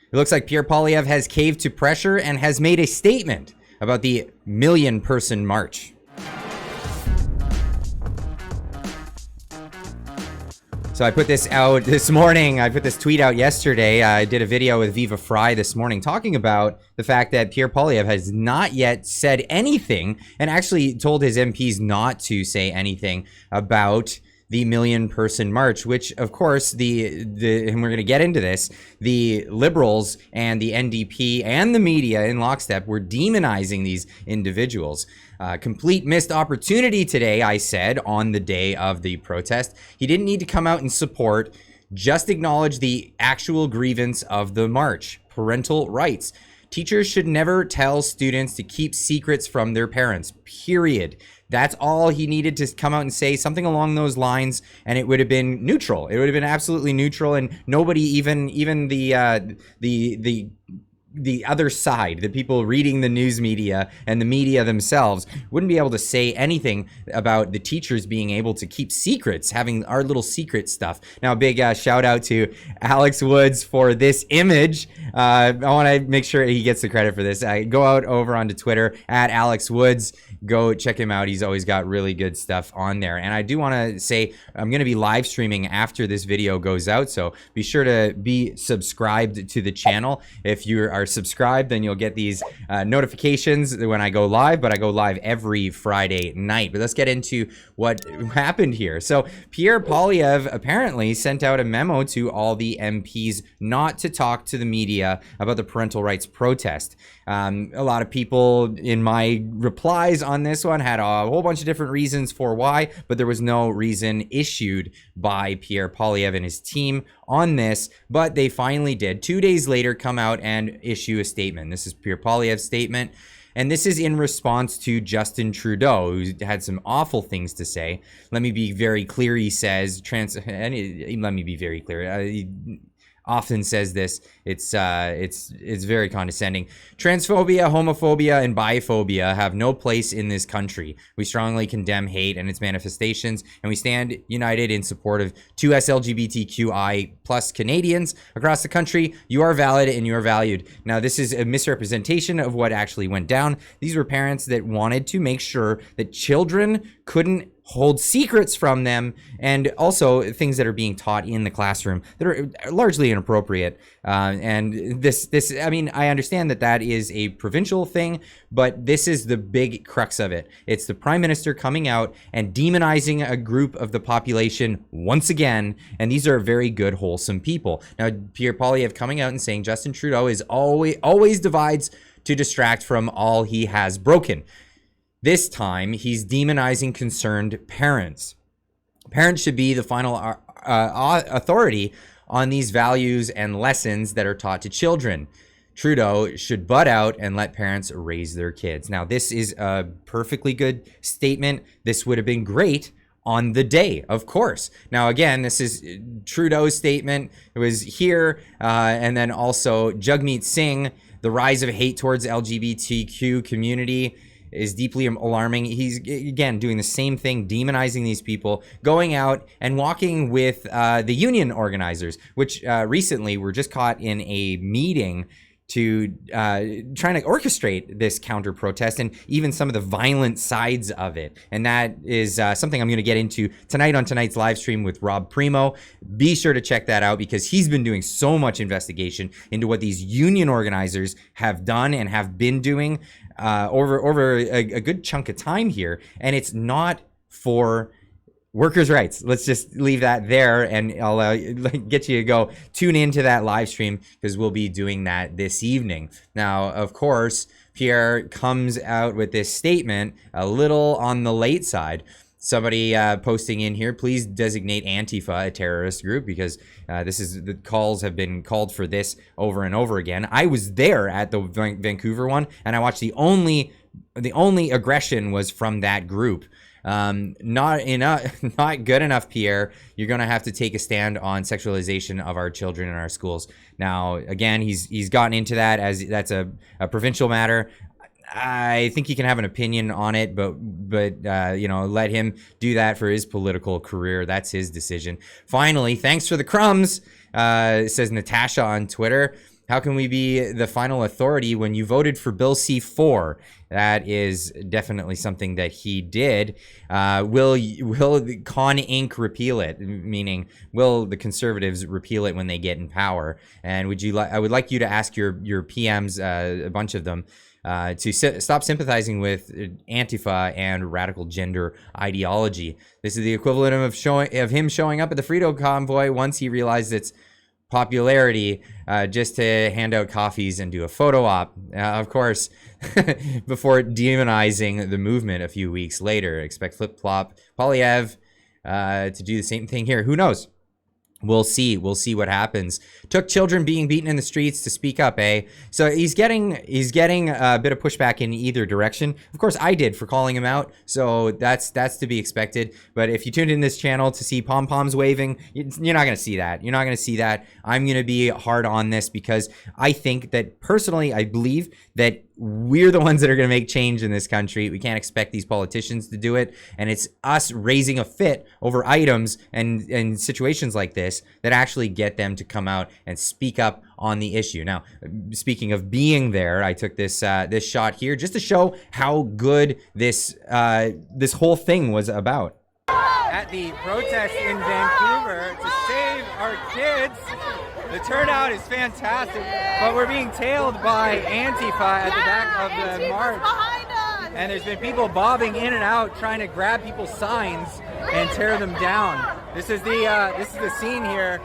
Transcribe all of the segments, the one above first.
It looks like Pierre Poilievre has caved to pressure and has made a statement about the million-person march. So I put this out this morning. I put this tweet out yesterday. I did a video with Viva Fry this morning talking about the fact that Pierre Poilievre has not yet said anything and actually told his MPs not to say anything about the million-person march, which, of course, and we're going to get into this, the Liberals and the NDP and the media in lockstep were demonizing these individuals. Complete missed opportunity today, I said, on the day of the protest. He didn't need to come out and support, just acknowledge the actual grievance of the march, parental rights. Teachers should never tell students to keep secrets from their parents, period. That's all he needed to come out and say, something along those lines, and it would have been neutral. It would have been absolutely neutral, and nobody, even the other side, the people reading the news media and the media themselves, wouldn't be able to say anything about the teachers being able to keep secrets, having our little secret stuff. Now, a big shout out to Alex Woods for this image. I want to make sure he gets the credit for this. Go out over onto Twitter at Alex Woods. Go check him out. He's always got really good stuff on there. And I do want to say I'm going to be live streaming after this video goes out, so be sure to be subscribed to the channel. If you are subscribed, then you'll get these notifications when I go live, but I go live every Friday night. But let's get into what happened here. So Pierre Poilievre apparently sent out a memo to all the MPs not to talk to the media about the parental rights protest. A lot of people in my replies on this one had a whole bunch of different reasons for why, but there was no reason issued by Pierre Poilievre and his team on this, but they finally did 2 days later come out and issue a statement. This is Pierre Poilievre's statement, and this is in response to Justin Trudeau, who had some awful things to say. Let me be very clear, he says. Let me be very clear. He often says this. It's very condescending. Transphobia, homophobia, and biphobia have no place in this country. We strongly condemn hate and its manifestations, and we stand united in support of 2S LGBTQI plus Canadians across the country. You are valid and you are valued. Now, this is a misrepresentation of what actually went down. These were parents that wanted to make sure that children couldn't hold secrets from them, and also things that are being taught in the classroom that are largely inappropriate. And this, I mean, I understand that is a provincial thing, but this is the big crux of it. It's the Prime Minister coming out and demonizing a group of the population once again, and these are very good, wholesome people. Now, Pierre Poilievre coming out and saying Justin Trudeau is always divides to distract from all he has broken. This time, he's demonizing concerned parents. Parents should be the final authority on these values and lessons that are taught to children. Trudeau should butt out and let parents raise their kids. Now, this is a perfectly good statement. This would have been great on the day, of course. Now, again, this is Trudeau's statement. It was here, and then also Jagmeet Singh, the rise of hate towards LGBTQ community is deeply alarming. He's, again, doing the same thing, demonizing these people, going out and walking with the union organizers, which recently were just caught in a meeting to trying to orchestrate this counter protest and even some of the violent sides of it. And that is something I'm going to get into tonight on tonight's live stream with Rob Primo. Be sure to check that out because he's been doing so much investigation into what these union organizers have done and have been doing over a good chunk of time here. And it's not for workers' rights. Let's just leave that there, and I'll get you to go tune into that live stream because we'll be doing that this evening. Now, of course, Pierre comes out with this statement a little on the late side. Somebody posting in here, please designate Antifa a terrorist group because the calls have been called for this over and over again. I was there at the Vancouver one, and I watched the only aggression was from that group. Not good enough, Pierre. You're going to have to take a stand on sexualization of our children in our schools. Now, again, he's gotten into that as that's a provincial matter. I think he can have an opinion on it, but let him do that for his political career. That's his decision. Finally, thanks for the crumbs, says Natasha on Twitter. How can we be the final authority when you voted for Bill C-4? That is definitely something that he did. Will Con Inc. repeal it? Meaning, will the Conservatives repeal it when they get in power? And I would like you to ask your PMs, a bunch of them, to stop sympathizing with Antifa and radical gender ideology. This is the equivalent of him showing up at the Frito convoy once he realized its popularity, just to hand out coffees and do a photo op. Of course, before demonizing the movement a few weeks later. Expect flip-flop Poilievre to do the same thing here. Who knows? We'll see. We'll see what happens. Took children being beaten in the streets to speak up, eh? So he's getting a bit of pushback in either direction. Of course, I did for calling him out, so that's to be expected. But if you tuned in this channel to see pom-poms waving, you're not going to see that. You're not going to see that. I'm going to be hard on this because I think that, personally, I believe that we're the ones that are going to make change in this country. We can't expect these politicians to do it. And it's us raising a fit over items and situations like this that actually get them to come out and speak up on the issue. Now, speaking of being there, I took this this shot here just to show how good this whole thing was about. At the protest in Vancouver to save our kids. The turnout is fantastic, but we're being tailed by Antifa at the back of the march. And there's been people bobbing in and out trying to grab people's signs and tear them down. This is the scene here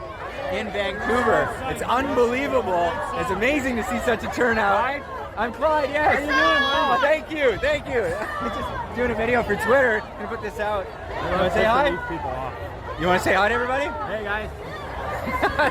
in Vancouver. It's unbelievable. It's amazing to see such a turnout. I'm Clyde, yes. How you doing, man? Oh, thank you. Just doing a video for Twitter. Gonna put this out. You want to say hi? You want to say hi to everybody? Hey guys.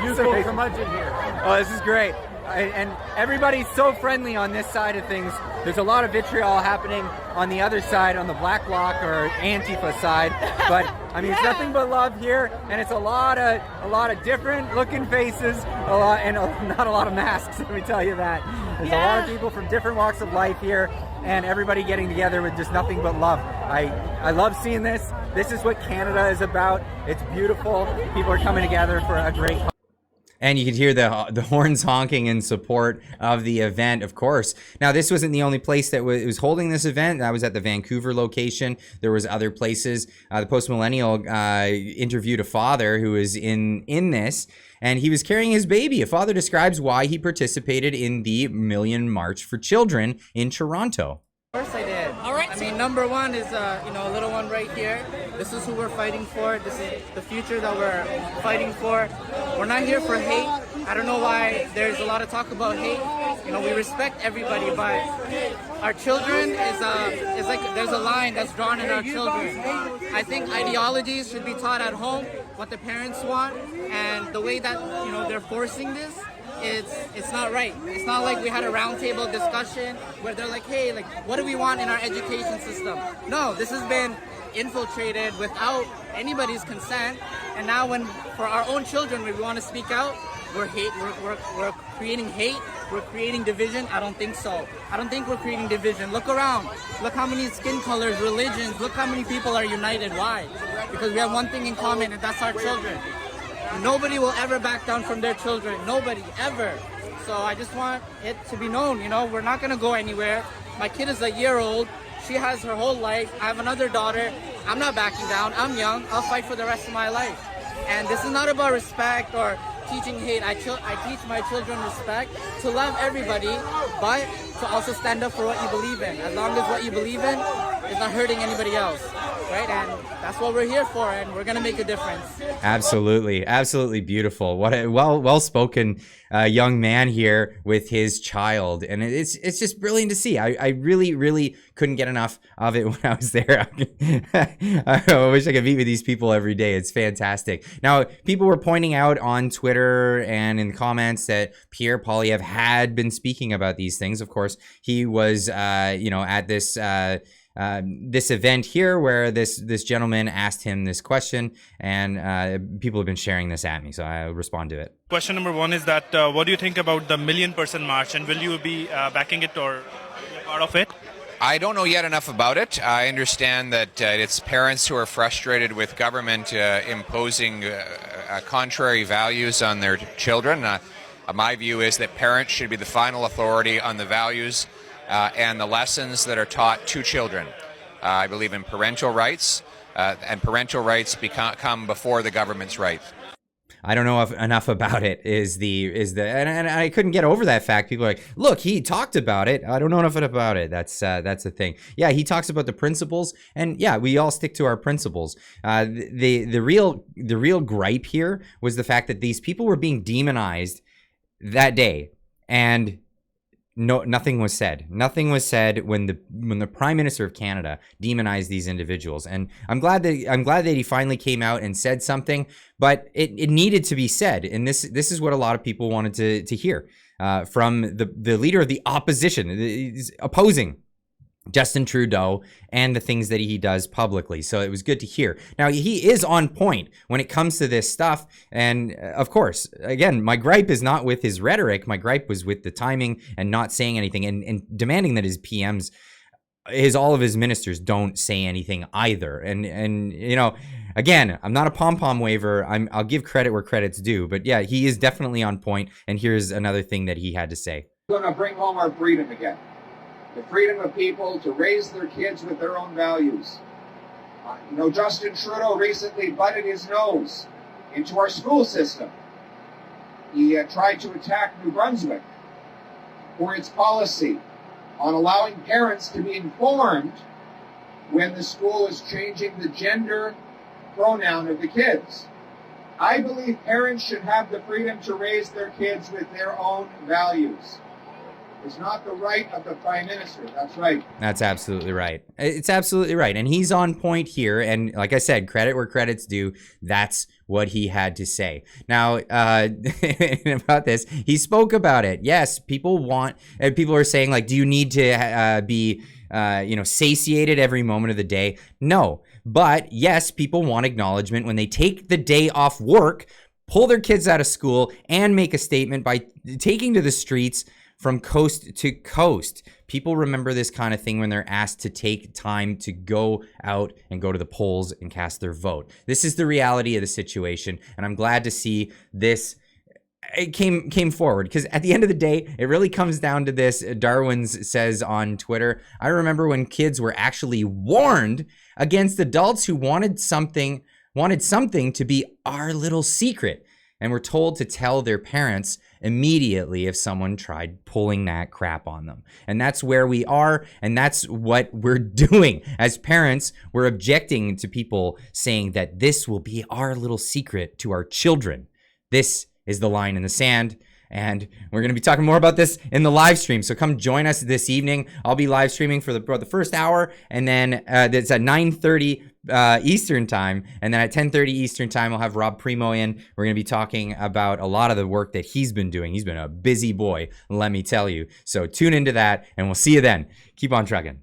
Beautiful curmudgeon here. Oh, this is great. And everybody's so friendly on this side of things. There's a lot of vitriol happening on the other side, on the Black Bloc or Antifa side. But I mean, it's nothing but love here, and it's a lot of different looking faces, not a lot of masks. Let me tell you that. There's a lot of people from different walks of life here, and everybody getting together with just nothing but love. I love seeing this. This is what Canada is about. It's beautiful. People are coming together for a great. And you could hear the horns honking in support of the event, of course. Now, this wasn't the only place that was holding this event. That was at the Vancouver location. There was other places. The Post-Millennial interviewed a father who was in this, and he was carrying his baby. A father describes why he participated in the Million March for Children in Toronto. Of course I did. All right. I mean, number one is, a little one right here. This is who we're fighting for. This is the future that we're fighting for. We're not here for hate. I don't know why there's a lot of talk about hate. We respect everybody, but our children is like there's a line that's drawn in our children. I think ideologies should be taught at home, what the parents want, and the way that they're forcing this. It's not right. It's not like we had a roundtable discussion where they're like, hey, like, what do we want in our education system? No, this has been infiltrated without anybody's consent. And now for our own children, when we want to speak out, we're creating hate. We're creating division. I don't think so. I don't think we're creating division. Look around. Look how many skin colors, religions. Look how many people are united. Why? Because we have one thing in common, and that's our children. Nobody will ever back down from their children. Nobody, ever. So I just want it to be known, we're not going to go anywhere. My kid is a year old. She has her whole life. I have another daughter. I'm not backing down. I'm young. I'll fight for the rest of my life. And this is not about respect or teaching hate. I teach my children respect, to love everybody, but to also stand up for what you believe in. As long as what you believe in is not hurting anybody else. Right, and that's what we're here for, and we're gonna make a difference. Absolutely beautiful. What a well-spoken young man here with his child, and it's just brilliant to see. I really couldn't get enough of it when I was there. I wish I could meet with these people every day. It's fantastic. Now, people were pointing out on Twitter and in the comments that Pierre Poilievre had been speaking about these things. Of course, he was at this event here where this gentleman asked him this question, and people have been sharing this at me, so I'll respond to it. Question number one is that what do you think about the million-person march, and will you be backing it or part of it? I don't know yet enough about it. I understand that it's parents who are frustrated with government imposing contrary values on their children. My view is that parents should be the final authority on the values and the lessons that are taught to children. I believe in parental rights, and parental rights come before the government's rights. I don't know enough about it and I couldn't get over that fact. People are like, look, he talked about it. I don't know enough about it. That's the thing. Yeah, he talks about the principles, and yeah, we all stick to our principles. The real gripe here was the fact that these people were being demonized that day, and nothing was said. Nothing was said when the Prime Minister of Canada demonized these individuals. And I'm glad that he finally came out and said something, but it needed to be said. And this is what a lot of people wanted to hear from the leader of the opposition, opposing Justin Trudeau and the things that he does publicly. So it was good to hear. Now, he is on point when it comes to this stuff. And of course, again, my gripe is not with his rhetoric. My gripe was with the timing and not saying anything, and demanding that his PMs, all of his ministers don't say anything either. And you know, again, I'm not a pom-pom waver. I'll give credit where credit's due. But yeah, he is definitely on point. And here's another thing that he had to say. We're going to bring home our freedom again. The freedom of people to raise their kids with their own values. Justin Trudeau recently butted his nose into our school system. He tried to attack New Brunswick for its policy on allowing parents to be informed when the school is changing the gender pronoun of the kids. I believe parents should have the freedom to raise their kids with their own values. It's not the right of the Prime Minister. That's right. That's absolutely right. It's absolutely right. And he's on point here. And like I said, credit where credit's due. That's what he had to say. Now, about this, he spoke about it. Yes, people are saying, like, do you need to be, satiated every moment of the day? No. But yes, people want acknowledgement when they take the day off work, pull their kids out of school, and make a statement by taking to the streets from coast to coast. People remember this kind of thing when they're asked to take time to go out and go to the polls and cast their vote. This is the reality of the situation, and I'm glad to see this. It came forward, because at the end of the day, it really comes down to this. Darwin's says on Twitter, I remember when kids were actually warned against adults who wanted something to be our little secret, and were told to tell their parents immediately if someone tried pulling that crap on them. And that's where we are, and that's what we're doing. As parents, we're objecting to people saying that this will be our little secret to our children. This is the line in the sand. And we're going to be talking more about this in the live stream. So come join us this evening. I'll be live streaming for the first hour, and then it's at 9:30 Eastern time. And then at 10:30 Eastern time, we'll have Rob Primo in. We're going to be talking about a lot of the work that he's been doing. He's been a busy boy, let me tell you. So tune into that, and we'll see you then. Keep on trucking.